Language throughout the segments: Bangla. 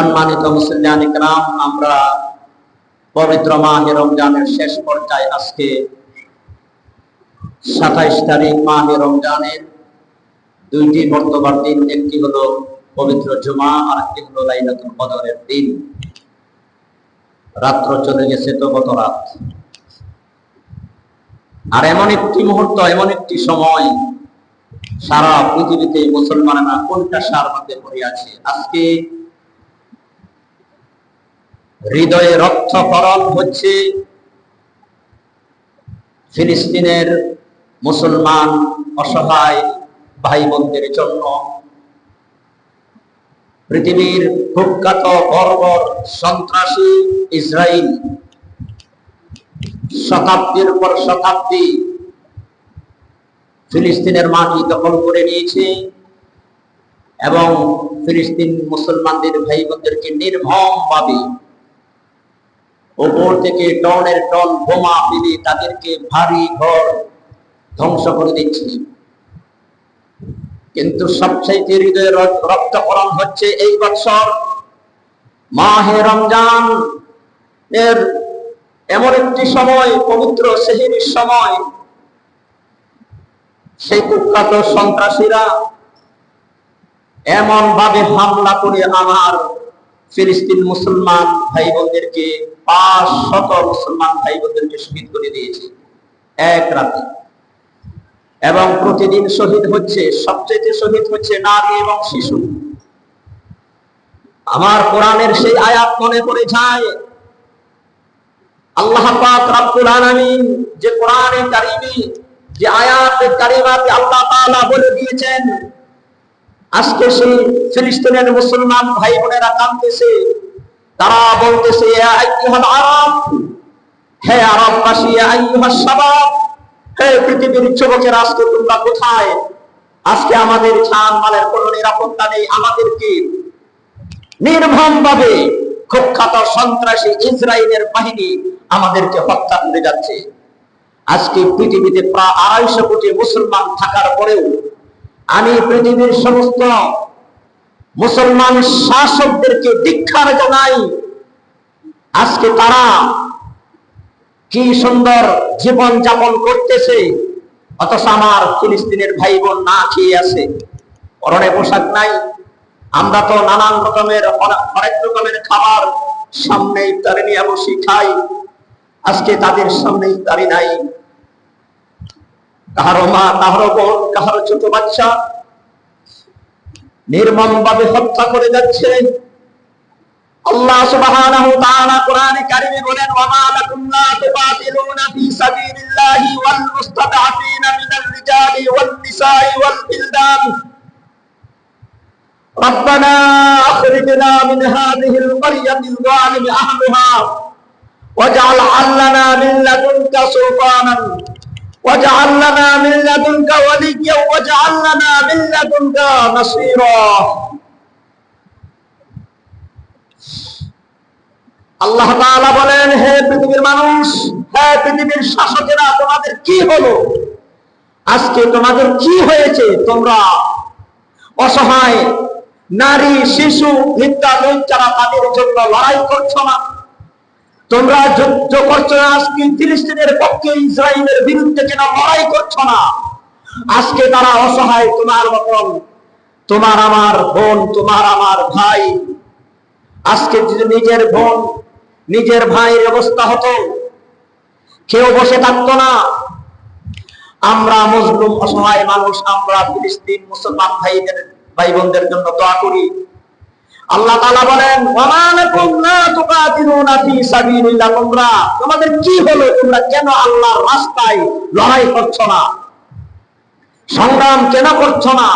সম্মানিত মুসলিয়ান ইকরাম, আমরা পবিত্র মাহে রমজানের শেষ পর্যায়ে আজকে 27 তারিখ মাহে রমজানের দুইটি মর্তবার দিন, একটি হলো পবিত্র জুমা আর একটি হলো লাইলাতুল কদরের দিন। রাত্র চলে গেছে তো গত রাত। আর এমন একটি মুহূর্ত, এমন একটি সময় সারা পৃথিবীতে মুসলমানেরা কোণঠাসার মধ্যে পড়ে আছে। আজকে হৃদয়ে রক্তক্ষরণ হচ্ছে ফিলিস্তিনের মুসলমান অসহায় ভাই বোনদের জন্য। পৃথিবীর কুখ্যাত বর্বর সন্ত্রাসী ইসরায়েল শতাব্দীর পর শতাব্দী ফিলিস্তিনের মাটি দখল করে নিয়েছে এবং ফিলিস্তিন মুসলমানদের ভাই বোনদেরকে নির্মমভাবে উপর থেকে টনের টন বোমা ফেলে তাদেরকে ভারী ঘর ধ্বংস করে দিচ্ছে। কিন্তু সবচেয়ে হৃদয়ের রক্তক্ষরণ হচ্ছে এই বছর মাহে রমজান এর এমন একটি সময়, পবিত্র সেহরির সময়, সেই কুখ্যাত সন্ত্রাসীরা এমন ভাবে হামলা করে আমার ফিলিস্তিন মুসলমান ভাই বোনদেরকে 500 মুসলমান ভাই বোনদেরকে শহীদ করে দিয়েছে এক রাতে। এবং প্রতিদিন শহীদ হচ্ছে, সবচেয়ে শহীদ হচ্ছে নারী এবং শিশু। আমার কোরআনের সেই আয়াত মনে পড়ে যায়, আল্লাহ পাক রব্বুল আলামিন যে কোরআনে কারীমে যে আয়াতে কারিমাতে আল্লাহ তাআলা বলে দিয়েছেন, আজকে সেই ফিলিস্তিনের মুসলমান ভাই বোনেরা কাঁদতেছে। তারা বলতেছে, ইয়া আইয়ুহাল আরব, হে আরববাসী, ইয়া আইয়ুহাস শাবাব, হে পৃথিবীর যুবকেরা, আজকে তোমরা কোথায়? আজকে আমাদের জানমালের কোনো নিরাপত্তা নেই। আমাদেরকে নির্মমভাবে কুখ্যাত সন্ত্রাসী ইসরায়েলের বাহিনী আমাদেরকে হত্যা করে যাচ্ছে। আজকে পৃথিবীতে প্রায় 250 কোটি মুসলমান থাকার পরেও আমি পৃথিবীর সমস্ত মুসলমান শাসকদেরকে ধিক্কার জানাই। আজকে তারা কি সুন্দর জীবন যাপন করতেছে, অথচ আমার ফিলিস্তিনের ভাই বোন না খেয়ে আছে, পরনে পোশাক নাই। আমরা তো নানান রকমের অনেক রকমের খাবার সামনে ইফতারি নিয়ে বসে খাই, আজকে তাদের সামনে ইফতারি নাই। কাহারো মা, কাহারো বোন, কাহারো ছোট বাচ্চা নির্মম ভাবে হত্যা করে যাচ্ছে। আল্লাহ সুবহানাহু ওয়া তাআলা কোরআনে কারীমে বলেন, ওয়া মা লাকুম লা তুকাতিলুনা ফি সাবিলিল্লাহি ওয়াল মুস্তাদআফিনা মিনাল রিজালি ওয়ান নিসাই ওয়াল বিলদান রব্বানা আখরিজনা মিন হাযিহিল ক্বরিয়াতিল যালিমি আহলুহা ওয়াজআল লানা মিন লাদুনকা সুলতানান ওয়াজআল লানা মিন লাদুনকা ওয়ালিয়্যা ওয়াজআল লানা মিন লাদুনকা নাসীরা। আল্লাহ তাআলা বলেন, হে পৃথিবীর মানুষ, হে পৃথিবীর শাসকেরা, তোমাদের কি হলো? আজকে তোমাদের কি হয়েছে? তোমরা অসহায় নারী, শিশু, বৃদ্ধা, বাচ্চারা, তাদের জন্য লড়াই করছো না? তোমরা যুদ্ধ করছো না? আজকে ফিলিস্তিনের পক্ষে, ইসরায়েলের বিরুদ্ধে কেন লড়াই করছো না? আজকে তারা অসহায় তোমার মতন, তোমার আমার বোন, তোমার আমার ভাই। আজকে যদি নিজের বোন, নিজের ভাইয়ের অবস্থা হতো, কেউ বসে থাকতো না। আমরা মজলুম অসহায় মানুষ, আমরা ফিলিস্তিন মুসলমান ভাই বোনদের জন্য দোয়া করি। আল্লাহ তাআলা বলেন, ওয়া মা লাকুম লা তুকাতিলুনা ফি সাবিলিল্লাহ, তোমাদের কি হলো? তোমরা কেন আল্লাহর রাস্তায় লড়াই করছো না? সংগ্রাম কেন করছো না?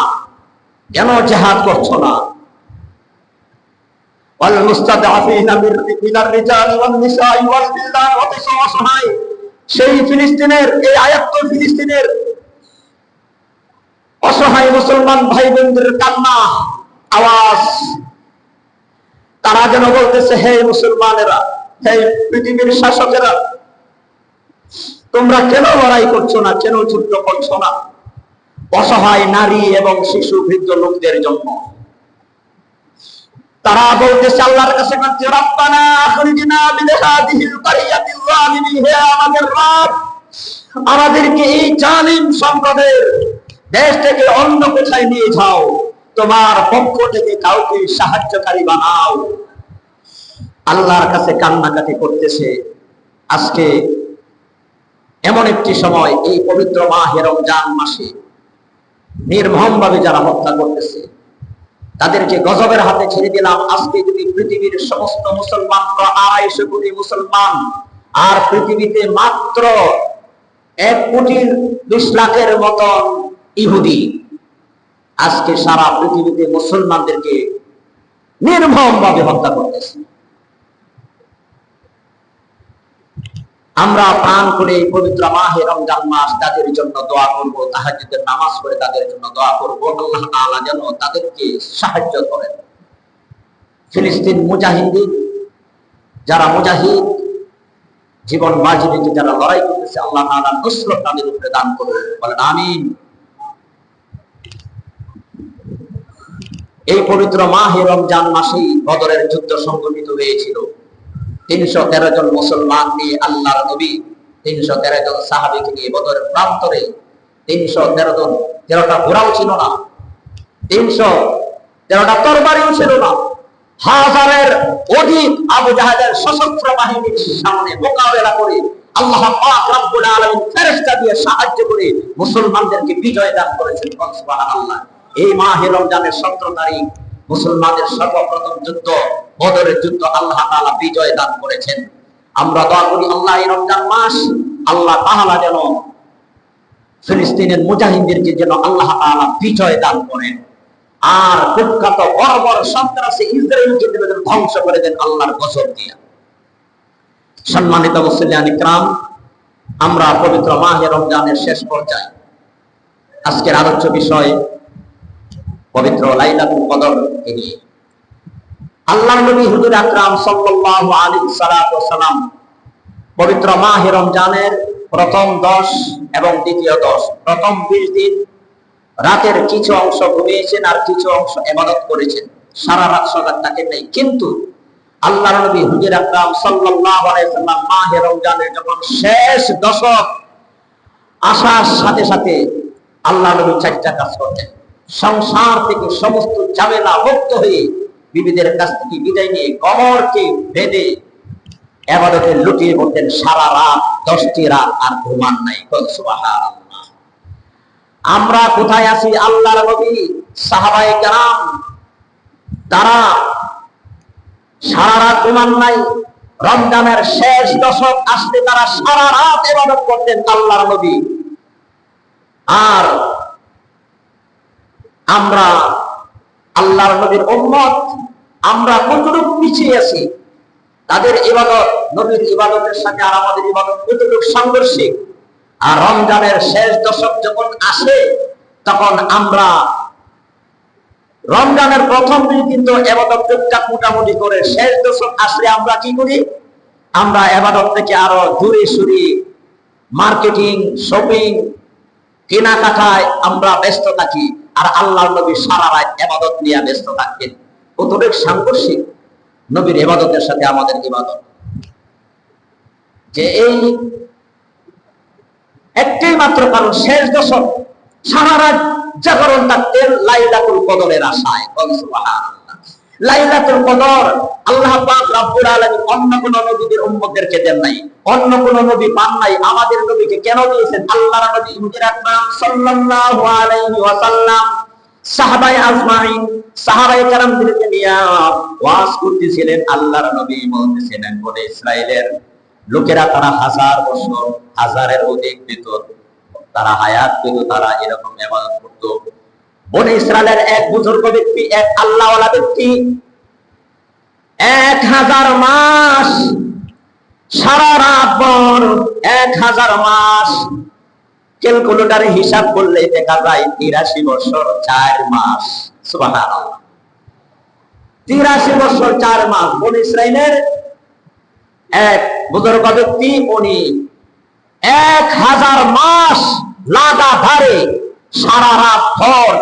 কেন জিহাদ করছো না? ওয়াল মুস্তাদআফিনা মিনার রিজালি ওয়ান নিসাই ওয়াল বিলদান, অথচ অসহায় সেই ফিলিস্তিনের, এই আয়াত ফিলিস্তিনের অসহায় মুসলমান ভাই বোনদের কান্না আওয়াজ। তারা যেন বলতেছে, হে মুসলমানেরা, হে পৃথিবীর শাসকেরা, তোমরা কেন লড়াই করছো না? কেন যুদ্ধ করছো না অসহায় নারী এবং শিশু, বৃদ্ধ লোকদের জন্য? তারা বলতেছে আল্লাহর কাছে বলছে রব্বানা আখরিজনা মিন হাযিহিল ক্বরিয়াতিল যালিমি, হে আমাদের রব, আমাদেরকে এই জালিম সম্প্রদায়ের দেশ থেকে অন্য কোথায় নিয়ে যাও, তোমার পক্ষ থেকে কাউকে সাহায্যকারী বানাও। আল্লাহর কাছে কান্নাকাটি করতেছে। আজকে এমন একটি সময়, এই পবিত্র মাহে রমজান মাসে নির্মমভাবে যারা হত্যা করতেছে তাদেরকে গজবের হাতে ছেড়ে দিলাম। আজকে যদি পৃথিবীর সমস্ত মুসলমান, 250 কোটি মুসলমান, আর পৃথিবীতে মাত্র 1,20,00,000-এর মতন ইহুদি, আজকে সারা পৃথিবীতে মুসলমানদেরকে নির্মমভাবে হত্যা করতেছে। আমরা প্রাণ করে এই পবিত্র মাহে রমজান মাস তাদের জন্য দোয়া করব, তাহাজ্জুদের নামাজ পড়ে তাদের জন্য দোয়া করব, আল্লাহ তাআলা যেন তাদেরকে সাহায্য করেন। ফিলিস্তিন মুজাহিদিন, যারা মুজাহিদ, জীবন বাজি রেখে যারা লড়াই করতেছে, আল্লাহ তাআলা নুসরত তাদের উপরে দান করুন, বলেন আমিন। এই পবিত্র মাহে রমজান মাসেই বদরের যুদ্ধ সংঘটিত হয়েছিল। 313 জন মুসলমান নিয়ে আল্লাহর নবী 313 জন সাহাবীকে নিয়ে বদরের প্রান্তরে, 313 জন, 13টা ঘোড়াও ছিল না, 313টা তরবারিও ছিল না, হাজারের অধিক আবু জাহেলের সশস্ত্র বাহিনীর সামনে মোকাবেলা করে আল্লাহ পাক রব্বুল আলামিন ফেরেশতা দিয়ে সাহায্য করে মুসলমানদেরকে বিজয় দান করেছেন। সুবহানাল্লাহ। এই মাহে রমজানের 17 তারিখ মুসলমানদের সর্বপ্রথম যুদ্ধ, বদরের যুদ্ধ, আল্লাহ তাআলা বিজয় দান করেছেন। আমরা দোয়া করি আল্লাহ এই রমজান মাস আল্লাহ তাআলা যেন ফিলিস্তিনের মুজাহিদদেরকে যেন আল্লাহ তাআলা বিজয় দান করেন, আর কুখ্যাত বর্বর সন্ত্রাসী ইসরায়েলকে যেন ধ্বংস করে দেন আল্লাহর গজব দিয়ে। সম্মানিত মুসলিয়ান ইকরাম, আমরা পবিত্র মাহে রমজানের শেষ পর্যায়ে, আজকের আলোচ্য বিষয় পবিত্র লাইলাতুল কদর নিয়ে। আল্লাহর নবী হুজুর আকরাম সাল্লাল্লাহু আলাইহি সাল্লাম পবিত্র মাহে রমজানের প্রথম 10 এবং দ্বিতীয় 10, প্রথম 20 দিন রাতের কিছু অংশ ঘুমিয়েছেন আর কিছু অংশ ইবাদত করেছেন, সারা রাত সজাগ থাকেন নাই। কিন্তু আল্লাহর নবী হুজুর আকরাম সাল্লাল্লাহু আলাইহি সাল্লাম মাহে রমজানের যখন শেষ দশক আসার সাথে সাথে আল্লাহর নবী 4টা কাজ করতেন। সংসার থেকে সমস্ত ঝামেলা মুক্ত হয়ে বিবিদের কাছ থেকে বিদায় নিয়ে কবরকে বেঁধে ইবাদতে লুটিয়ে পড়তেন সারা রাত, 10টি রাত আর ঘুমান নাই। সুবহানাল্লাহ। আমরা কোথায় আছি? আল্লাহর নবী, সাহাবায়ে কেরাম, তারা সারা রাত ঘুমান নাই। রমজানের শেষ দশক আসলে তারা সারা রাত ইবাদত করতেন আল্লাহর নবী। আর আমরা আল্লাহর নবীর উম্মত, আমরা কতটুকু পিছিয়ে আছি? তাদের ইবাদত, নবীর ইবাদতের সাথে আর আমাদের ইবাদত কতটুকু সাংঘর্ষিক। আর রমজানের শেষ দশক যখন আসে, তখন আমরা রমজানের প্রথম 20 দিন তো ইবাদত টুকটাক মোটামুটি করে, শেষ দশক আসলে আমরা কি করি? আমরা ইবাদত থেকে আরো দূরে সরে মার্কেটিং, শপিং, কেনাকাটায় আমরা ব্যস্ত থাকি। আর আল্লাহর নবী সারা রাত ইবাদত নিয়ে ব্যস্ত থাকতেন। কতটুকু সাংঘর্ষিক নবীর ইবাদতের সাথে আমাদের ইবাদত। যে এই একটাই মাত্র কারণ, শেষ দশক সারা রাত জাগরণ থাকতেন লাইলাতুল কদরের আশায়। সুবহানাল্লাহ। লাইলাতুল কদর আল্লাহ পাক রব্বুল আলামিন অন্য কোন নবীদের উম্মতদেরকে দেন নাই, অন্য কোন নবী পান নাই। আমাদের নবীকে কেন দিয়েছেন? আল্লাহর নবী হুজুর আকরাম সাল্লাল্লাহু আলাইহি ওয়াসাল্লাম সাহাবায়ে আজমাইন, সাহাবায়ে কেরামদেরকে নিয়ে ওয়াজ করতেছিলেন। আল্লাহর নবী বলতেছিলেন, বনে ইসরাইলের লোকেরা তারা 1000 বছর, 1000-এর অধিক ভিতর তারা হায়াত পেত, তারা এরকম ইবাদত করত। বনে ইসরাইলের এক বুজুর্গ ব্যক্তি, এক আল্লাহওয়ালা ব্যক্তি 1000 মাস সারা রাত ভর 1000 মাস ক্যালকুলেটরে হিসাব করলে দেখা যায় 83 বছর 4 মাস। সুবহানাল্লাহ। 83 বছর 4 মাস বনে ইসরাইলের এক বুজুর্গ ব্যক্তি, উনি 1000 মাস লাগাতারে সারা রাত ভর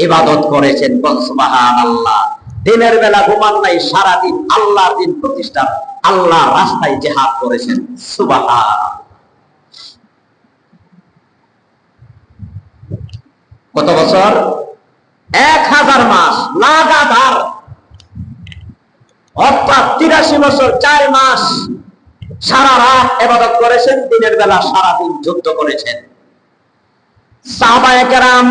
ইবাদত করেছেন। সুবহানাল্লাহ। দিনের বেলা ঘুমান নাই, সারাদিন আল্লাহর দিন প্রতিষ্ঠা, আল্লাহর রাস্তায় জিহাদ করেছেন। সুবহানাল্লাহ। কত বছর? 1000 মাস লাগাতার, অর্থাৎ 83 বছর 4 মাস সারা রাত ইবাদত করেছেন, দিনের বেলা সারাদিন যুদ্ধ করেছেন। সাহাবায়ে কেরাম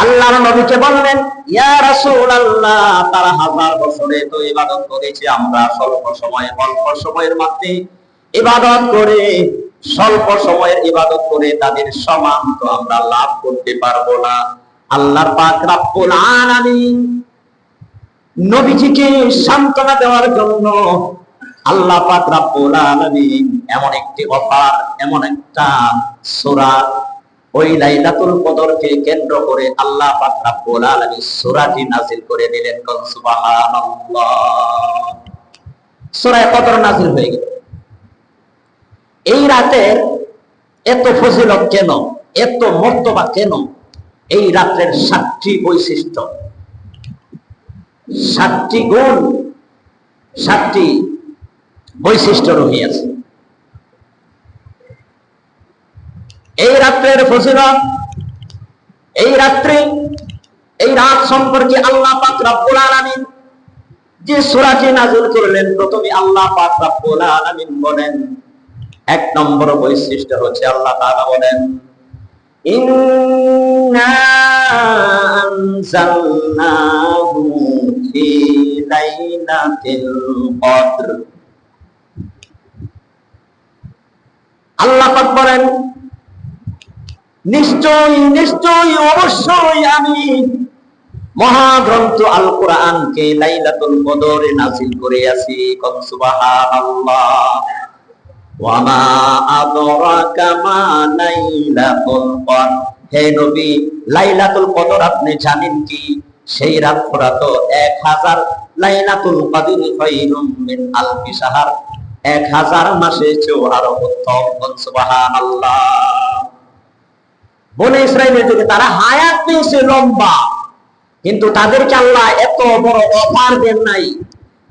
আল্লাহর নবীকে বললেন, ইয়া রাসূলুল্লাহ, তারা 1000 বছরে তো ইবাদত করেছে, আমরা অল্প সময়ের মধ্যে ইবাদত করে, স্বল্প সময়ের ইবাদত করে তাদের সমান তো আমরা লাভ করতে পারবো না। আল্লাহর পাক রব্বুল আলামিন নবীজিকে সান্ত্বনা দেওয়ার জন্য আল্লাহ পাক রব্বুল আলামিন এমন একটি অফার, এমন একটা সূরা, ওই লাইলাতুল কদরকে কেন্দ্র করে আল্লাহ পাক রব্বুল আলামিন সূরাটি নাযিল করে দিলেন। সুবহানাল্লাহ। সূরা কদর নাযিল হয়ে গেল। এই রাতের এত ফজিলত কেন, এত মর্তবা কেন? এই রাতের 7টি বৈশিষ্ট্য, 7টি গুণ, 7টি বৈশিষ্ট্য রহিয়াছে। এই রাত্রের ফজিলত, এই রাত্রে, এই রাত সম্পর্কে আল্লাহ পাক রব্বুল আলামিন যে সূরাটি নাযিল করলেন, প্রথমে আল্লাহ পাক রব্বুল আলামিন বলেন, 1 নম্বর বৈশিষ্ট্য হচ্ছে আল্লাহ তাআলা বলেন, ইন্না আনজালনাহু ফি লাইলাতিল কদর। আল্লাহ পাক বলেন, নিশ্চয়ই অবশ্যই আমি মহাগ্রন্থ আল কোরআনকে লাইলাতুল কদরে নাযিল করিয়াছি। সুবহানাল্লাহ। ওয়া মা আদরাকা মা লাইলাতুল কদর। হে নবী, লাইলাতুল কদর আপনি জানেন কি? সেই রাতটা তো 1000, লাইলাতুল কদর খায়রুম মিন আলফি শাহর, 1000 মাসের চেয়েও আরো উত্তম। সুবহানাল্লাহ। বনে ইসরাইলের দিকে তারা হায়াত পেয়েছে লম্বা, কিন্তু তাদেরকে আল্লাহ এত বড় অফার দেন নাই,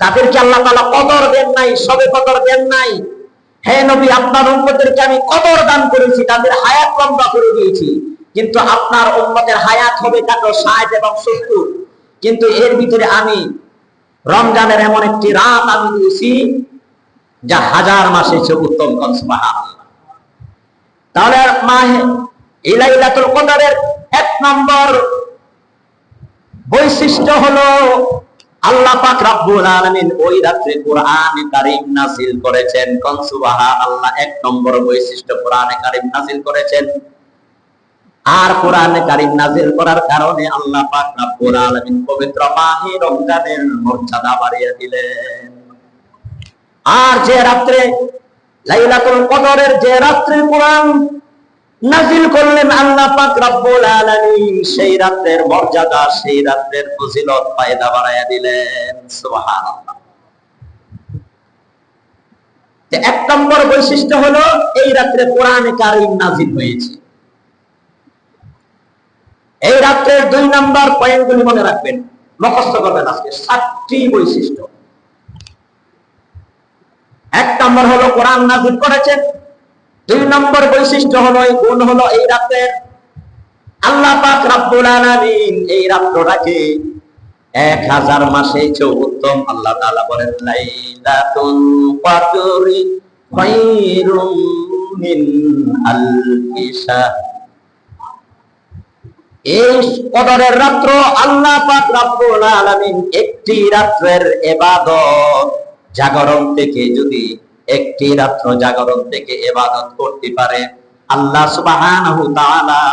তাদেরকে আল্লাহ তাআলা কদর দেন নাই, সবে কদর দেন নাই। হে নবী, আপনার উম্মতদেরকে আমি কদর দান করেছি, তাদের হায়াত লম্বা করে দিয়েছি, কিন্তু আপনার উম্মতের হায়াত হবে কত? 60 এবং 70। কিন্তু এর ভিতরে আমি রমজানের এমন একটি রাত আমি দিয়েছি যা 1000 মাসের চেয়ে উত্তম। সুবহানাল্লাহ। তাহলে মাহে এই লাইলাতুল কদরের 1 নম্বর বৈশিষ্ট্য হলো আল্লাহ পাক রব্বুল আলামিন ওই রাতে কোরআনে কারীম নাযিল করেছেন। সুবহানাল্লাহ। 1 নম্বর বৈশিষ্ট্য, কোরআনে কারীম নাযিল করেছেন। আর কোরআনে কারীম নাযিল করার কারণে আল্লাহ পাক রব্বুল আলামিন পবিত্র মাহে রমজানের মর্যাদা বাড়িয়ে দিলেন। আর যে রাতে লাইলাতুল কদরের, যে রাতে কোরআন নাযিল করলেন আল্লাহ পাক রব্বুল আলামিন, সেই রাতের মর্যাদা, সেই রাতের ফজিলত পয়দা বাড়ায়া দিলেন। সুবহানাল্লাহ। 1 নম্বর বৈশিষ্ট্য হলো এই রাতে কোরআনে কারীম নাযিল হয়েছে। এই রাতের 2 নম্বর পয়েন্টগুলি মনে রাখবেন, মুখস্থ করবেন আজকে। 7টি বৈশিষ্ট্য। 1 নম্বর হলো কোরআন নাযিল করেছেন। 2 নম্বর বৈশিষ্ট্য হলো, এই গুণ হলো, এই রাতের আল্লাহ পাক রব্বুল আলামিন এই রাতটাকে 1000 মাসের চেয়ে উত্তম। আল্লাহ তাআলা বলেন, লাইলাতুল কদরি খায়রুম মিন আলফি শাহর। এই কদরের রাত্র আল্লাহ পাক রব্বুল আলামিন একটি রাতের ইবাদত, জাগরণ থেকে যদি একটি রাত্র জাগরণ থেকে ইবাদত করতে পারে, আল্লাহ সুবহানাহু তাআলা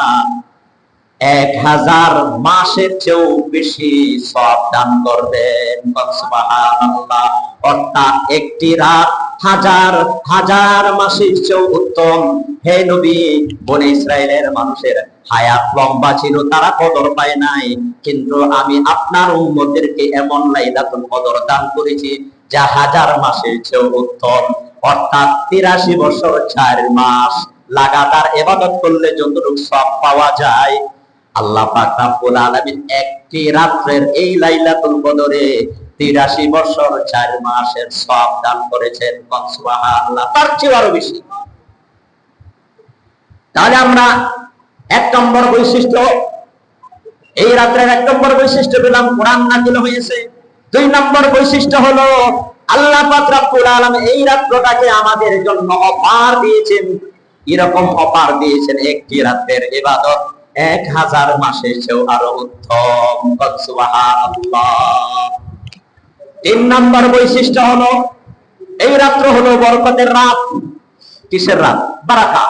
1000 মাসের চেয়েও বেশি সওয়াব দান করবেন। সুবহানাল্লাহ। অর্থাৎ একটি রাত হাজার মাসের চেয়েও উত্তম। হে নবী, বনে ইসরাইলের মানুষের হায়াত লম্বা ছিল, তারা কদর পায় নাই, কিন্তু আমি আপনার উম্মতদেরকে এমন লাইলাতুল কদর দান করেছি যা 1000 মাসের চেয়েও উত্তম। অর্থাৎ 83 বছর 4 মাস লাগাতার ইবাদত করলে যতটুকু সওয়াব পাওয়া যায়, আল্লাহ পাক রব্বুল আলামিন একটি রাত্রের এই লাইলাতুল কদরে 83 বছর 4 মাসের সওয়াব দান করেছেন। সুবহানাল্লাহ, তার চেয়ে আরো বেশি। তাহলে আমরা এক নম্বর বৈশিষ্ট্য, এই রাত্রের এক নম্বর বৈশিষ্ট্য পেলাম, কোরআন নাযিল হয়েছে। দুই নম্বর বৈশিষ্ট্য হলো আল্লাহ পাক রব্বুল আলামিন এই রাত্রটাকে আমাদের জন্য অফার দিয়েছেন। এরকম অফার দিয়েছেন, একটি রাতের ইবাদত 1000 মাসের চেয়েও আরো উত্তম। সুবহানাল্লাহ। তিন নম্বর বৈশিষ্ট্য হলো এই রাত্র হলো বরকতের রাত। কিসের রাত? বারাকা।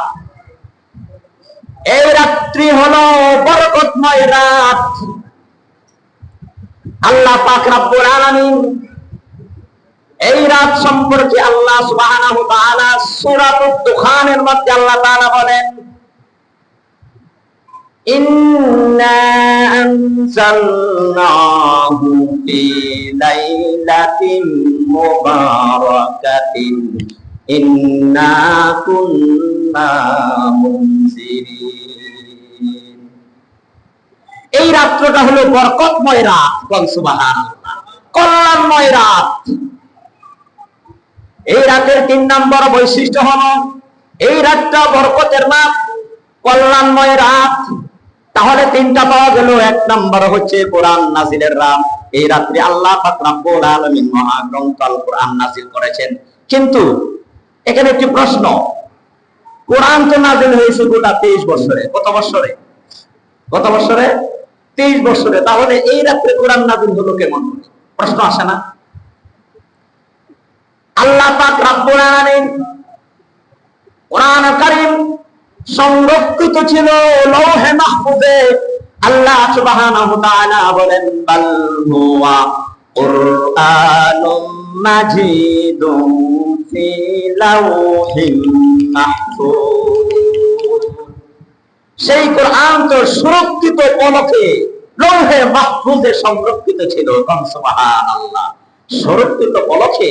এই রাত্রি হলো বরকতময় রাত। আল্লাহ পাক রব্বুল আলামিন এই রাত সম্পর্কে আল্লাহ সুবহানাহু ওয়া তাআলা সূরাতুদ দুখানের মধ্যে আল্লাহ তাআলা বলেন, ইন্না আনজালনাহু ফি লাইলাতিন মুবারাকাতিন ইন্না কুন্না মুনজিরিন। এই রাতটা হলো বরকতময় রাত। সুবহানাল্লাহ, কল্যাণময় রাত। এই রাতের 3 নম্বর বৈশিষ্ট্য হলো এই রাতটা বরকতের রাত, কল্যাণময় রাত। তাহলে 3টা পাওয়া গেল। 1 নম্বর হচ্ছে কোরআন নাযিলের রাত। এই রাত্রে আল্লাহ পাক রব্বুল আলামিন মহাগ্রন্থ আল কোরআন নাযিল করেছেন। কিন্তু এখানে একটি প্রশ্ন, কোরআন তো নাযিল হয়েছে গোটা 23 বছরে। কত বছরে? 23 বছরে। তাহলে এই রাত্রে কোরআন নাযিল হলো কেমন? প্রশ্ন আসে না? আল্লাহ পাক রব্বুল আলামিন কোরআন কারীম সংরক্ষিত ছিল লৌহে মাহফুজে। আল্লাহ সুবহানাহু ওয়া তাআলা বলেন, বাল হুয়া কুরআনুম মাজিদুম ফি লাওহিম মাহফুজ। সেই কোরআন তো সুরক্ষিত পলকে লৌহে মাহফুজে সংরক্ষিত ছিল। সুবহানাল্লাহ, সুরক্ষিত পলকে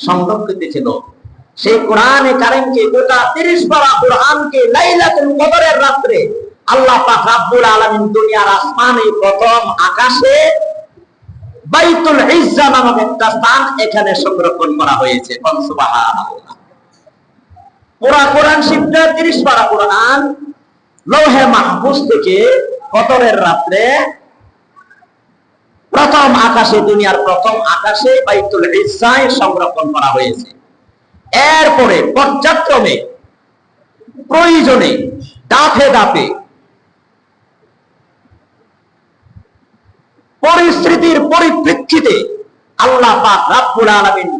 সংরক্ষিত ছিল। সেই কোরআনে কারীমকে গোটা 30 পারা কোরআনকে লাইলাতুল কদরের রাতে আল্লাহ পাক রব্বুল আলামিন দুনিয়ার আসমানে প্রথম আকাশে বাইতুল ইজ্জা নামক একটা স্থান এখানে সংরক্ষণ করা হয়েছে। সুবহানাল্লাহ। পুরা কোরআন শিবটা 30 পারা কোরআন লৌহে মাহফুজ থেকে কদরের রাতে প্রথম আকাশে, দুনিয়ার প্রথম আকাশে বাইতুল ইজ্জায় সংরক্ষণ করা হয়েছে। এরপরে পর্যায়ক্রমে প্রয়োজনে ধাপে ধাপে পরিস্থিতির পরিপ্রেক্ষিতে আল্লাহ পাক রব্বুল আলামিন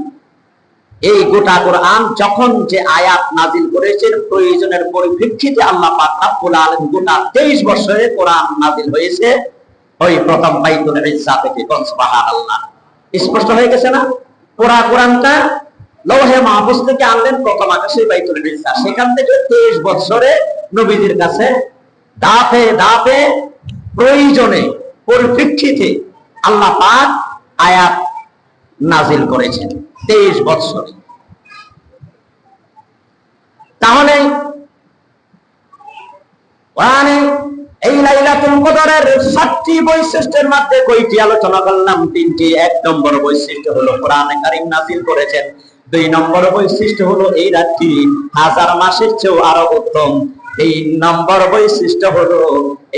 এই গোটা কোরআন যখন যে আয়াত নাযিল করেছেন, প্রয়োজনের পরিপ্রেক্ষিতে আল্লাহ পাক রব্বুল আলামিন গোটা 23 বছরে কোরআন নাযিল হয়েছে ওই প্রথম বাইতুল ইজ্জা থেকে। সুবহানাল্লাহ। স্পষ্ট হয়ে গেছে না? পুরা কোরআনটা লৌহে মাহফুজ থেকে আনলেন প্রথম আকাশে বাইতুল ইজ্জা, সেখান থেকে 23 বছরে নবীদের কাছে ধাপে ধাপে প্রয়োজনে পরিপ্রেক্ষিতে আল্লাহ পাক আয়াত নাযিল করেছেন 23 বছরে। তাহলে কোরআনে এই লাইলাতুল কদরের 7টি বৈশিষ্ট্যের মধ্যে কয়টি আলোচনা করলাম? 3টি। 1 নম্বর বৈশিষ্ট্য হলো কোরআনে কারীম নাযিল করেছেন। 2 নম্বর বৈশিষ্ট্য হলো এই রাতটি 1000 মাসের চেয়েও আরো উত্তম। 3 নম্বর বৈশিষ্ট্য হলো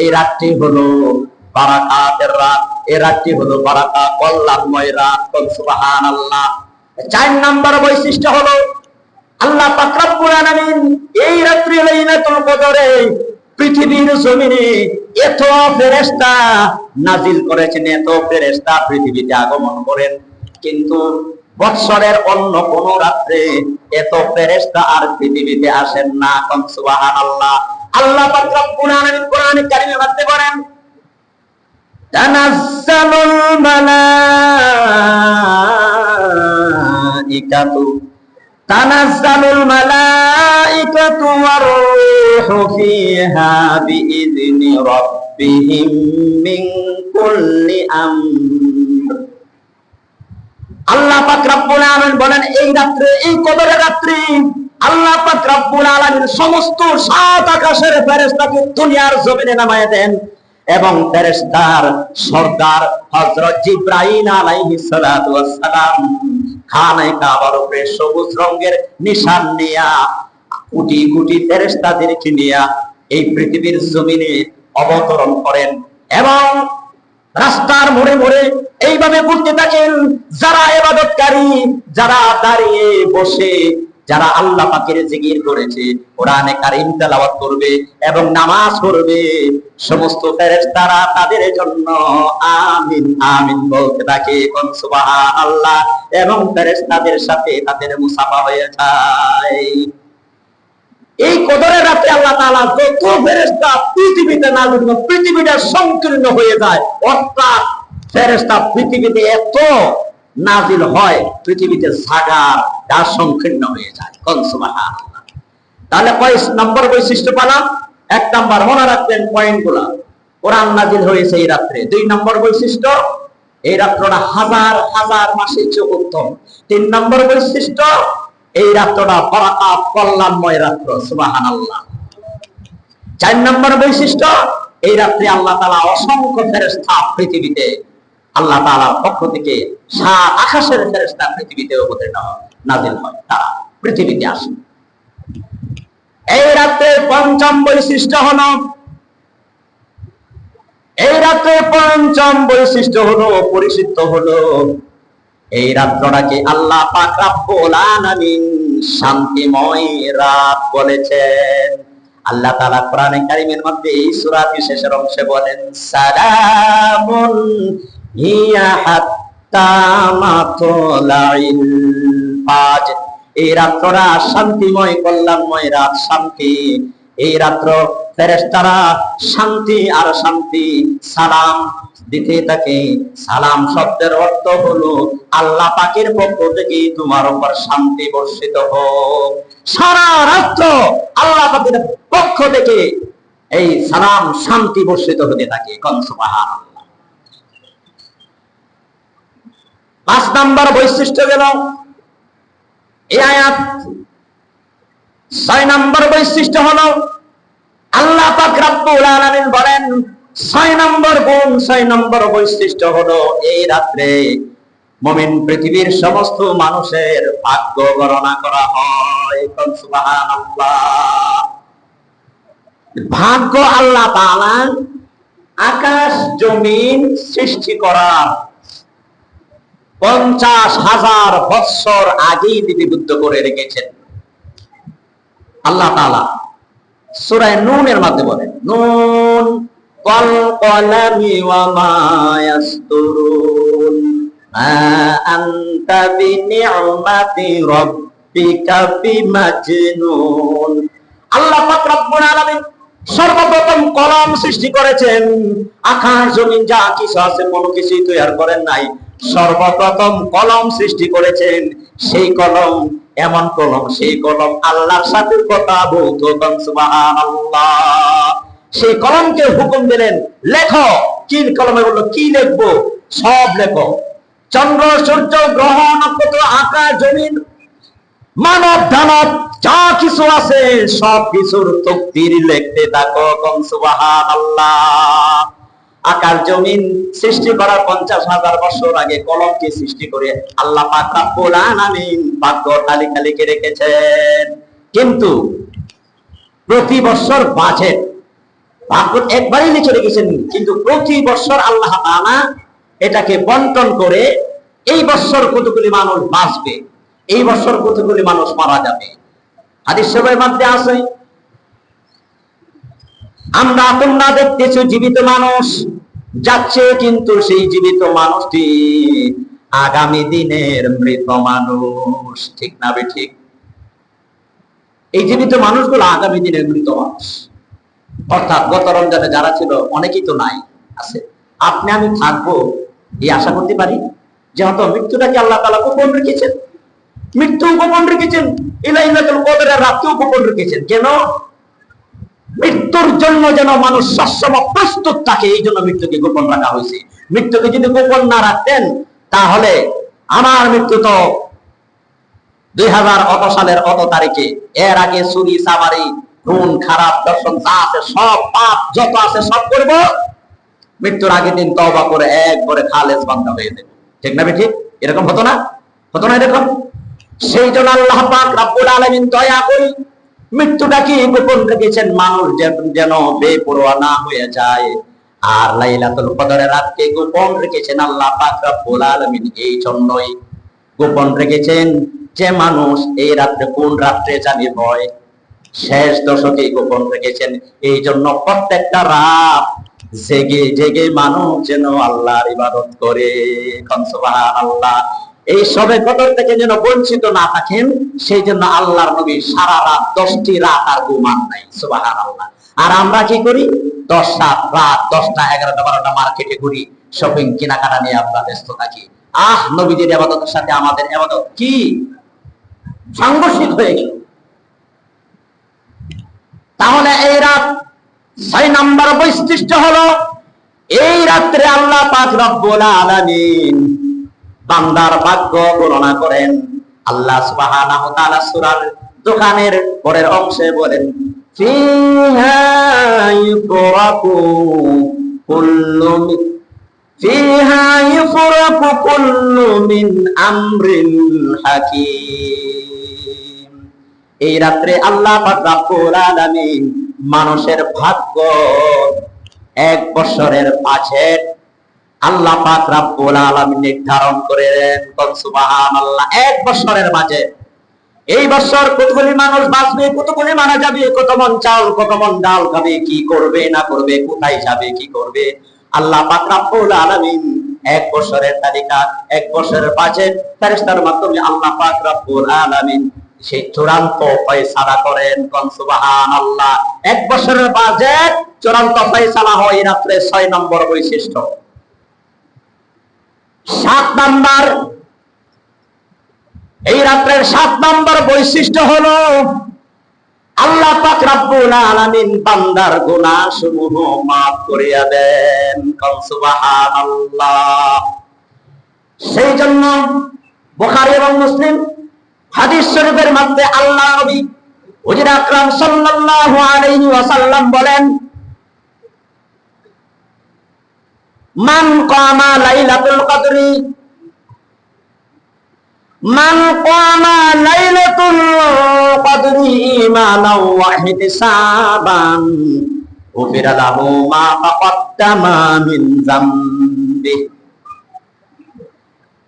এই রাতটি হলো বারাকাতের রাত। এই রাতটি হলো বারাকা, কল্যাণময় রাত। সুবহানাল্লাহ। 4 নম্বর বৈশিষ্ট্য হলো আল্লাহ পাক রব্বুল আলামিন এই রাত্রি লাইলাতুল কদরে পৃথিবীর জমিনে এত ফেরেশতা নাযিল করেছেন, এত ফেরেশতা পৃথিবীতে আগমন করেন। কিন্তু বৎসরের অন্য কোন রাত্রে এত ফেরেশতা আর পৃথিবীতে আসেন না। সুবহানাল্লাহ। আল্লাহ পাক রব্বুল আলামিন কোরআনে কারীমের মধ্যে বলেন, তানাজ্জালুল মালাইকাতু তানাজ্জালুল মালাইকাতু ওয়ার রূহু ফিহা বিইذনি রাব্বিহিম মিন কুল্লি আমর। আল্লাহ পাক রব্বুল আলামিন বলেন, এই রাত্রে, এই কদরের রাত্রে আল্লাহ পাক রব্বুল আলামিন সমস্ত 7 আকাশের ফেরেশতাকে দুনিয়ার জমিনে নামায় দেন এবং ফেরেশতার সর্দার হযরত জিবরাইল আলাইহিস সালাতু ওয়াস সালাম খানায়ে কাবার উপরে সবুজ রঙের নিশান নিয়া কোটি কোটি ফেরেশতাদেরকে নিয়া এই পৃথিবীর জমিনে অবতরণ করেন এবং রাস্তার মোড়ে মোড়ে এইভাবে ঘুরতে থাকেন। যারা ইবাদতকারী, যারা দাঁড়িয়ে বসে, যারা আল্লাহ পাকের জিকির করেছে, কোরআনে কারীম তেলাওয়াত করবে এবং নামাজ পড়বে, সমস্ত ফেরেশতারা তাদের জন্য আমিন আমিন বলতে থাকে, কোন সুবহানাল্লাহ, এবং ফেরেশতাদের সাথে তাদের মুসাফা হয়ে যায়। এই কদরের রাতে আল্লাহ তাআলা যত ফেরেশতা পৃথিবীতে নাজিল করেন, পৃথিবীটা সংকীর্ণ হয়ে যায়। অর্থাৎ ফেরেশতা পৃথিবীতে এত নাজিল হয়, পৃথিবীতে জায়গা সংকীর্ণ হয়ে যায়। কোন সুবহানাল্লাহ। তাহলে কয় নম্বর বৈশিষ্ট্য পেলাম? এক নাম্বার মনে রাখবেন পয়েন্টগুলা, কোরআন নাজিল হয়েছে এই রাত্রে। দুই নম্বর বৈশিষ্ট্য, এই রাত্রটা হাজার হাজার মাসের চেয়ে উত্তম। তিন নম্বর বৈশিষ্ট্য, এই রাত্রটা বারাকাত কল্যাণময় রাত্র। সুবহানাল্লাহ। চার নম্বর বৈশিষ্ট্য, এই রাত্রে আল্লাহ তাআলা অসংখ্য ফেরেশতা পৃথিবীতে আল্লাহ তাআলার পক্ষ থেকে সাত আকাশের ফেরেশতা পৃথিবীতে অবতীর্ণ নাজিল হয়, তারা পৃথিবীতে আসে। এই রাত্রের পঞ্চম বৈশিষ্ট্য হলো, এই রাত্রের পঞ্চম বৈশিষ্ট্য হলো, পরিচিত হলো, এই রাত্রটাকে আল্লাহ পাক রব্বুল আলামিন শান্তিময় রাত বলেছেন। আল্লাহ তাআলা কোরআনে কারীমের মধ্যে এই সূরাটির শেষের অংশে বলেন, সালামুন হিয়া হাত্তা মাতলাইল ফাজর। এই রাত্রটা শান্তিময় কল্যাণময় রাত, শান্তি। এই রাত্র ফেরেশতারা শান্তি আর শান্তি সালাম দিতে থাকে। সালাম শব্দের অর্থ হলো আল্লাহ পাকের পক্ষ থেকে তোমার উপর শান্তি বর্ষিত হোক। সারা রাত্র আল্লাহ পাকের পক্ষ থেকে এই সালাম শান্তি বর্ষিত হতে থাকে। কোন সুবহানাল্লাহ। পাঁচ নাম্বার বৈশিষ্ট্য গেল এই আয়াত। ছয় নাম্বার বৈশিষ্ট্য হলো, আল্লাহ পাক রব্বুল আলামিন বলেন, ছয় নম্বর গুণ, ছয় নম্বর বৈশিষ্ট্য হলো, এই রাত্রে মুমিন পৃথিবীর সমস্ত মানুষের ভাগ্য গণনা করা হয়। সুবহানাল্লাহ। ভাগ্য আল্লাহ তাআলা আকাশ জমিন সৃষ্টি করার 50,000 বৎসর আগেই লিপিবদ্ধ করে রেখেছেন আল্লাহ তাআলা। সূরা নূনের মধ্যে বলেন, নূন ওয়াল কলামি ওয়া মা ইয়াসতুরুন মা আনতা বিনি'মাতি রাব্বিকা বিমাজনুন। আল্লাহ পাক রব্বুল আলামিন সর্বপ্রথম কলম সৃষ্টি করেছেন। আকাশ জমিন যা কিছু আছে কোনো কিছুই তৈরি করেন নাই, সর্বপ্রথম কলম সৃষ্টি করেছেন। সেই কলম এমন কলম, সেই কলম আল্লাহর সাথে কথা বলতো। সুবহানাল্লাহ। সেই কলমকে হুকুম দিলেন, লেখো। কি কলমে বললো, কি লিখবো? সব লেখো। চন্দ্র সূর্য গ্রহ নক্ষত্র আকাশ জমিন মানব দানব যা কিছু আছে সব কিছুর তকদির লিখতে থাকো। সুবহানাল্লাহ। আকাশ জমিন সৃষ্টি করার 50,000 বছর আগে কলমকে সৃষ্টি করে আল্লাহ পাক রব্বুল আলামিন ভাগ্য তালিকা লিখে রেখেছেন। কিন্তু প্রতি বছর বাজেট ভাগ্য একবারই লিখে রেখেছেন, কিন্তু প্রতি বছর আল্লাহ তাআলা এটাকে বন্টন করে এই বছর কতগুলি মানুষ বাঁচবে, এই বছর কতগুলি মানুষ মারা যাবে। হাদিস শরীফের মধ্যে আছে, আমরা তোমরা দেখতেছো জীবিত মানুষ যাচ্ছে, কিন্তু সেই জীবিত মানুষটি আগামী দিনের মৃত মানুষ। ঠিক না বে ঠিক? এই জীবিত মানুষগুলো আগামী দিনের মৃত মানুষ। অর্থাৎ গত রমজানে যারা ছিল অনেকেই তো নাই, আছে। আপনি আমি থাকবো এই আশা করতে পারি? যেহেতু মৃত্যুটাকে আল্লাহ তাআলা গোপন রেখেছেন, মৃত্যু গোপন রেখেছেন, লাইলাতুল কদরের রাতও গোপন রেখেছেন। কেন? মৃত্যুর জন্য যেন মানুষ সবসময় প্রস্তুত থাকে, এই জন্য মৃত্যুকে গোপন রাখা হয়েছে। মৃত্যুকে যদি গোপন না রাখতেন তাহলে আমার মৃত্যু তো 2000 সালের অত তারিখে, এর আগে চুরি চামারি খুন খারাপ দর্শন যা আছে সব পাপ যত আছে সব করবো, মৃত্যুর আগের দিন তওবা করে একবারে খালেস বান্দা হয়ে যাবে। ঠিক না ঠিক? এরকম হতো না? হতো না এরকম? সেই জন্য আল্লাহ পাক রব্বুল আলামিন দয়া করে মৃত্যুটাকে গোপন রেখেছেন, মানুষ যেন বেপরোয়া না হয়ে যায়। আর লাইলাতুল কদরের রাতকে গোপন রেখেছেন আল্লাহ পাক রব্বুল আলামিন এই জন্যই গোপন রেখেছেন যে মানুষ এই রাত্রে কোন রাত্রে জানি হয়, শেষ দশকে গোপন রেখেছেন। এই জন্য প্রত্যেকটা রাত জেগে জেগে মানুষ যেন আল্লাহর ইবাদত করে। সুবহানাল্লাহ। এই সবে কদর থেকে যেন বঞ্চিত না থাকেন, সেই জন্য আল্লাহর নবী সারা রাত 10টি রাত আর ঘুমান নাই। সুবহানাল্লাহ। আর আমরা কি করি? 10টা রাত 10টা 11টা 12টা মার্কেটে ঘুরি, শপিং কেনাকাটা নিয়ে আমরা ব্যস্ত থাকি। নবীজির ইবাদতের সাথে আমাদের ইবাদত কি সাংঘর্ষিক হয়ে গেল। তাহলে এই রাত 6 নম্বর বৈশিষ্ট্য হলো এই রাত্রে আল্লাহ পাক রব্বুল আলামিন বান্দার ভাগ্য গণনা করেন। আল্লাহ সুবহানাহু ওয়া তাআলা সূরার দোকানের পরের অংশে বলেন, ফিহা ইফরাকু কুল্লু মিন আমরিন হাকীম। এই রাত্রে আল্লাহ পাক রব্বুল আলামিন মানুষের ভাগ্য 1 বছরের বাজেট আল্লাহ পাক রব্বুল আলামিন নির্ধারণ করেন। সুবহানাল্লাহ। 1 বছরের বাজেট। এই বছর কতগুলি মানুষ বাঁচবে, কতগুলি মারা যাবে, কত মন চাল কত মন ডাল খাবে, কি করবে না করবে, কোথায় যাবে কি করবে, আল্লাহ পাক রব্বুল আলামিন 1 বছরের তালিকা, 1 বছরের বাজেট ফেরেশতার মাধ্যমে আল্লাহ পাক রব্বুল আলামিন সেই চূড়ান্ত ফয়সালা করেন। সুবহানাল্লাহ। 1 বছরের বাজেট চূড়ান্ত ফয়সালা হয় এই রাত্রে 6 নম্বর বৈশিষ্ট্য। 7 নম্বর, এই রাত্রের 7 নম্বর বৈশিষ্ট্য হলো আল্লাহ পাক রব্বুল আলামিন বান্দার গুনাহসমূহ মাফ করিয়া দেন। সুবহানাল্লাহ। সেই জন্য বুখারী এবং মুসলিম হাদিস শরীফের মধ্যে আল্লাহ নবী হুজুর আকরাম সাল্লাল্লাহু আলাইহি ওয়াসাল্লাম বলেন, মান কামা লাইলাতুল কদরি ঈমানাও ওয়া ইহতিসাবান গুফিরা লাহু মা তাকাদ্দামা মিন যামবি।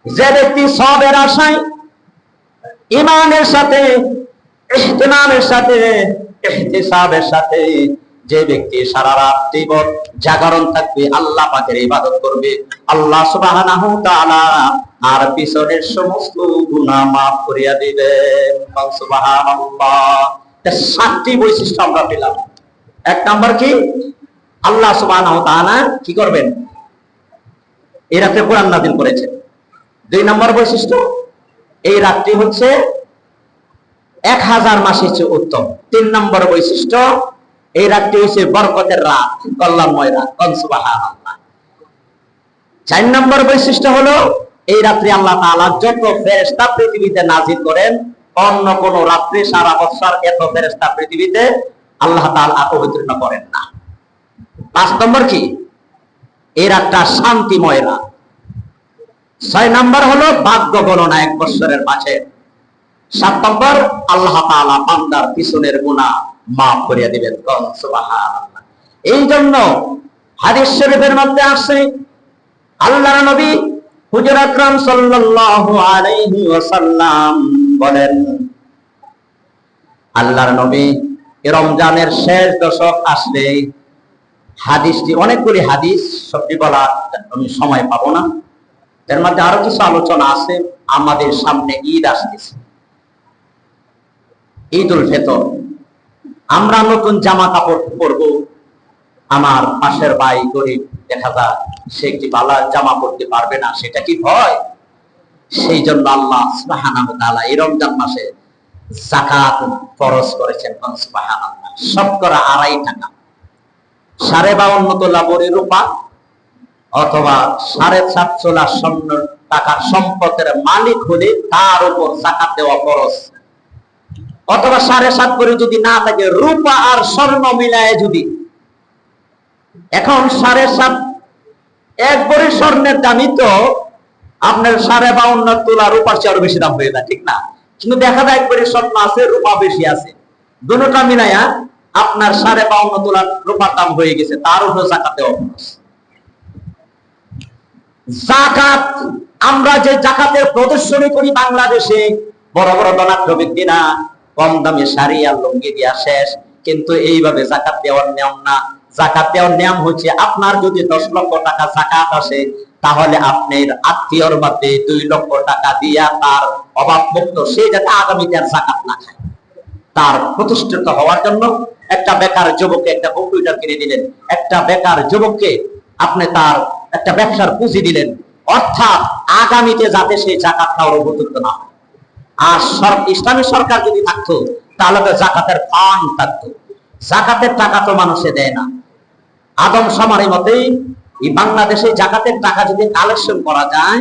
যে ব্যক্তি সওয়াবের আশায় ঈমানের সাথে ইহতিমামের সাথে ইহতিসাবের সাথে যে ব্যক্তি সারা রাত দিবস জাগরণ থাকবে, আল্লাহ পাকের ইবাদত করবে, আল্লাহ সুবহানাহু ওয়া তাআলা আর পিছনের সমস্ত গুনাহ মাফ করিয়া দিবেন। সুবহানাল্লাহ। 7টি বৈশিষ্ট্য আমরা পেলাম। 1 নাম্বার কি? আল্লাহ সুবহানাহু ওয়া তাআলা কি করবেন? এই রাতে কোরআন নাযিল করেছেন। 2 নম্বর বৈশিষ্ট্য, এই রাতটি হচ্ছে 1000 মাসের চেয়ে উত্তম। 3 নম্বর বৈশিষ্ট্য, এই রাতটি হচ্ছে বরকতের রাত, কল্যাণময় রাত। সুবহানাল্লাহ। 4 নম্বর বৈশিষ্ট্য হলো এই রাত্রে আল্লাহ তাআলা যত ফেরেশতা পৃথিবীতে নাযিল করেন, অন্য কোন রাত্রে সারা বছর এত ফেরেশতা পৃথিবীতে আল্লাহ তাআলা অবতীর্ণ করেন না। 5 নম্বর কি? এই রাতটা শান্তিময় রাত। 6 নম্বর হলো ভাগ্য গণনা 1 বছরের মাঝে। 7 নম্বর, আল্লাহ তাআলা বান্দার পিছনের গুনাহ মাফ করিয়া দিবেন। সুবহানাল্লাহ। এই জন্য হাদিস শরীফের মধ্যে আছে আল্লাহর নবী হুজুর আকরাম সাল্লাল্লাহু আলাইহি ওয়াসাল্লাম বলেন, আল্লাহর নবী রমজানের শেষ দশক আসলে হাদিসটি, অনেকগুলি হাদিস, সবটি বলা আমি সময় পাবো না, এর মধ্যে আরো কিছু আলোচনা আছে। আমাদের সামনে ঈদ আসতেছে, ঈদুল ফিতর। আমরা নতুন জামা কাপড় পরবো। আমার পাশের ভাই গরিব, দেখা যায় সে একটি ভালো জামা পরতে পারবে না, সেটা কি ভয়? সেই জন্য আল্লাহ সুবহানাহু ওয়া তাআলা এই রমজান মাসে যাকাত ফরজ করেছেন। সুবহানাল্লাহ। শতকরা 2.5 টাকা, 52.5 তোলা ভরি রূপা অথবা 7.5 তোলা স্বর্ণ টাকার সম্পদের মালিক হলে তার উপর যাকাত দেওয়া ফরজ। অথবা 7.5 ভরি যদি না থাকে, রূপা আর স্বর্ণ মিলায় যদি, এখন 7.5 এক ভরি স্বর্ণের দামই তো আপনার 52.5 তোলা রূপার চেয়ে আরো বেশি দাম হয়ে যায়, ঠিক না? কিন্তু দেখা যায় এক ভরি স্বর্ণ আছে, রূপা বেশি আছে, দুটোটা মিলাইয়া আপনার 52.5 তোলা রূপার দাম হয়ে গেছে, তার উপর জাকাত দেওয়া খরচ। জাকাত, আমরা যে জাকাতের প্রদর্শনী করি বাংলাদেশে, বড় বড় ধনাঢ্য ব্যক্তিরা কম দামে শাড়ি আর লুঙ্গি দিয়া শেষ, কিন্তু এইভাবে জাকাত দেওয়ার নিয়ম না। জাকাত দেওয়ার নিয়ম হচ্ছে, আপনার যদি 10 লক্ষ টাকা জাকাত আসে, তাহলে আপনার আত্মীয়র মধ্যে 2 লক্ষ টাকা দিয়া তার অভাব মুক্ত, সে যাতে আগামীতে আর জাকাত না খায়, তার প্রতিষ্ঠিত হওয়ার জন্য একটা বেকার যুবককে একটা কম্পিউটার কিনে দিলেন, একটা বেকার যুবককে আপনি তার একটা ব্যবসার পুঁজি দিলেন, অর্থাৎ আগামীতে যাতে সেই জাকাত খাওয়ার উপযুক্ত না হয়। আর ইসলামী সরকার যদি থাকতো, তাহলে তো জাকাতের ফান্ড থাকতো। জাকাতের টাকা তো মানুষে দেয় না। আদম সমারি মতেই এই বাংলাদেশে জাকাতের টাকা যদি কালেকশন করা যায়,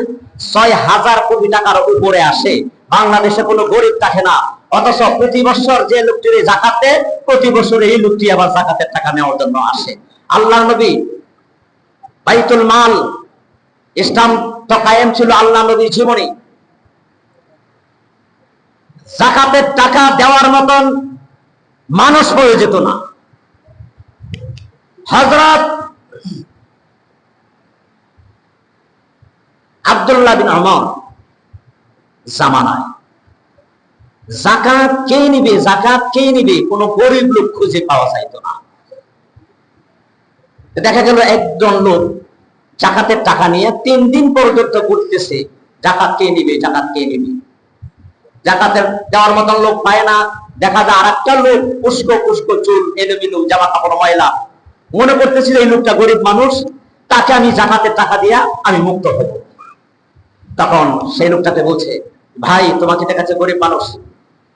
6,000 কোটি টাকার উপরে আসে। বাংলাদেশে কোনো গরিব থাকে না, অথচ প্রতি বছর যে লোকটির জাকাত দেয়, প্রতি বছর এই লোকটি আবার জাকাতের টাকা নেওয়ার জন্য আসে। আল্লাহ নবী বাইতুল মাল, ইসলাম তো কায়েম ছিল আল্লাহ নবীর জীবনী। জাকাতের টাকা দেওয়ার মতন মানুষ হয়ে যেত না। হযরত আব্দুল্লাহ বিন ওমর জামানায় জাকাত কে নিবে, জাকাত কে নিবে, কোন গরিব লোক খুঁজে পাওয়া যাইত না। দেখা গেল একজন লোক জাকাতের টাকা নিয়ে 3 দিন পর্যন্ত ঘুরতেছে, জাকাত কে নিবে, জাকাত কে নিবে। জাকাতের দেওয়ার মতন লোক পায় না। দেখা যায় আরেকটা লোক উস্কো উস্কো চুল, এলোমেলো জামা কাপড় ময়লা, মনে করতেছিল এই লোকটা গরিব মানুষ, তাকে আমি জাকাতের টাকা দিয়া আমি মুক্ত হব। তখন সেই লোকটাকে বলছে, ভাই তোমাকে দেখাচ্ছে গরিব মানুষ,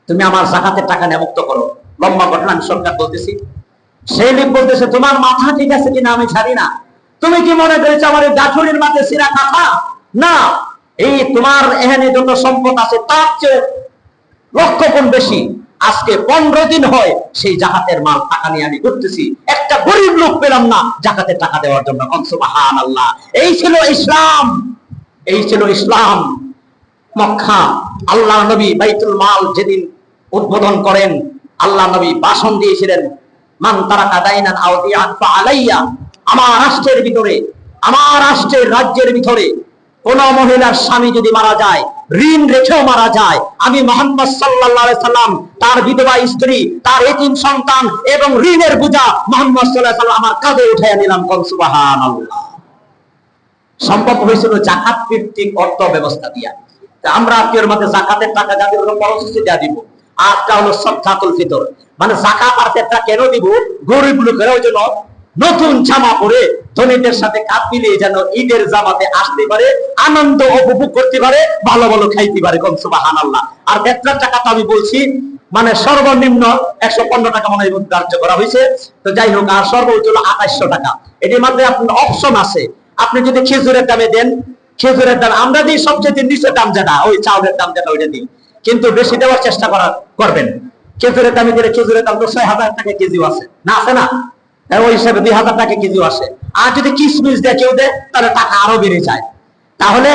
তুমি আমার জাকাতের টাকা নিয়ে মুক্ত করো। লম্বা ঘটনা আমি সরকার বলতেছি। সেই লোক বলতেছে, তোমার মাথা ঠিক আছে কিনা আমি জানি না, তুমি কি মনে করেছো আমার এই গাঠুরির মাঝে সিরা কাঁথা? না, এই তোমার এখানে যত সম্পদ আছে তার চেয়ে লক্ষ গুণ বেশি। আজকে 15 দিন হয় সেই জাকাতের মাল টাকা নিয়ে আমি ঘুরতেছি, একটা গরিব লোক পেলাম না জাকাতের টাকা দেওয়ার জন্য। সুবহানাল্লাহ। এই ছিল ইসলাম, এই ছিল ইসলাম। মক্কা আল্লাহ নবী বাইতুল মাল যেদিন উদ্বোধন করেন, আল্লাহ নবী ভাষণ দিয়েছিলেন, মান তারাকা দাইনান আও দিয়ান ফাআলাইয়া। আমার রাষ্ট্রের ভিতরে, আমার রাষ্ট্রের রাজ্যের ভিতরে কোন মহিলার স্বামী যদি মারা যায়, ঋণ রেখেও মারা যায়, আমি মুহাম্মদ সাল্লাল্লাহু আলাইহি সাল্লাম তার বিধবা স্ত্রী, তার এতিম সন্তান এবং ঋণের বোঝা মুহাম্মদ সাল্লাল্লাহু আলাইহি সাল্লাম আমার কাঁধে উঠাইয়া নিলাম। কোন সুবহানাল্লাহ। সম্ভব হয়েছিল জাকাত ভিত্তিক অর্থ ব্যবস্থা দিয়া। আমরা আত্মীয়র মধ্যে জাকাতের টাকা যাদের কর্মসূচি দেওয়া দিব। আরটা হলো সাদকাতুল ফিতর, মানে জাকাত আর ফিতরা কেন দিব? গরিব লোকেরাও যেন নতুন জামা পরে ধনীদের সাথে কাঁধ মিলিয়ে যেন ঈদের জামাতে আসতে পারে, আনন্দ উপভোগ করতে পারে, ভালো ভালো খাইতে পারে। কোন সুবহানাল্লাহ। আর ফিতরার টাকা তো আমি বলছি মানে সর্বনিম্ন 115 টাকা মনে হয় ধার্য করা হয়েছে। তো যাই হোক, আর সর্বোচ্চ হলো 2800 টাকা। এটির মধ্যে আপনার অপশন আছে, আপনি যদি খেজুরের দামে দেন, খেজুরের দাম আমরা দিই সবচেয়ে নিচের দাম যেটা, ওই চাউলের দাম যেটা ওইটা দিই, কিন্তু বেশি দেওয়ার চেষ্টা করবেন। খেজুরের দামে দিলে খেজুরের দাম তো 6000 টাকা কেজিও আছে না, আছে না? ওই হিসাবে 2000 টাকা কেজিও আসে। আর যদি কিশমিশ দেয় কেউ দেয়, তাহলে টাকা আরো বেড়ে যায়। তাহলে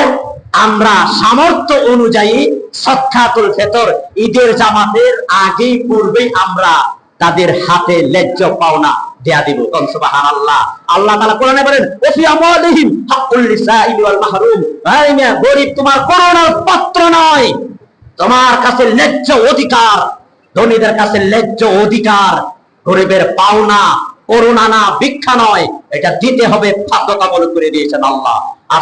আমরা সামর্থ্য অনুযায়ী সাদকাতুল ফিতর ঈদের জামাতের আগে পূর্বেই আমরা তাদের হাতে ন্যায্য পাওনা দেয়া দিব। কোন সুবহানাল্লাহ। আল্লাহ তাআলা কোরআনে বলেন, ওফি আমওয়ালিহিম হাক্কুল লিসাইলি ওয়াল মাহরুম। ভাই মিয়া, গরিব তোমার করোনার পাত্র নয়, তোমার কাছে ন্যায্য অধিকার। ধনীদের কাছে ন্যায্য অধিকার, গরিবের পাওনা করোনা না, ভিক্ষা নয়, এটা দিতে হবে, বাধ্যতামূলক করে দিয়েছেন আল্লাহ। আর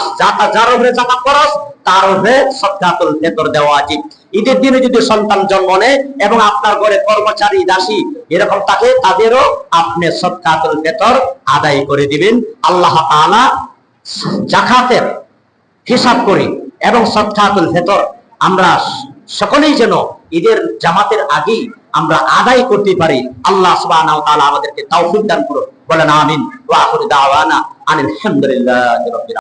যার উপরে জাকাত খরচ, তার উপরে সাদকাতুল ফিতর দেওয়া উচিত। ঈদের দিনে যদি সন্তান জন্ম নেয় এবং আপনার ঘরে কর্মচারী দাসী এরকম থাকে, তাদেরও আপনি সাদকাতুল ফিতর আদায় করে দিবেন। আল্লাহ তাআলা জাকাতের হিসাব করে এবং সাদকাতুল ফিতর আমরা সকলেই যেন ঈদের জামাতের আগেই আমরা আদায় করতে পারি। আল্লাহ সুবহানাহু ওয়া তাআলা আমাদেরকে তৌফিক দান করুন। বলেন আমিন। ওয়া আখিরু দাওয়ানা আনিল হামদুলিল্লাহি রাব্বিল আলামিন।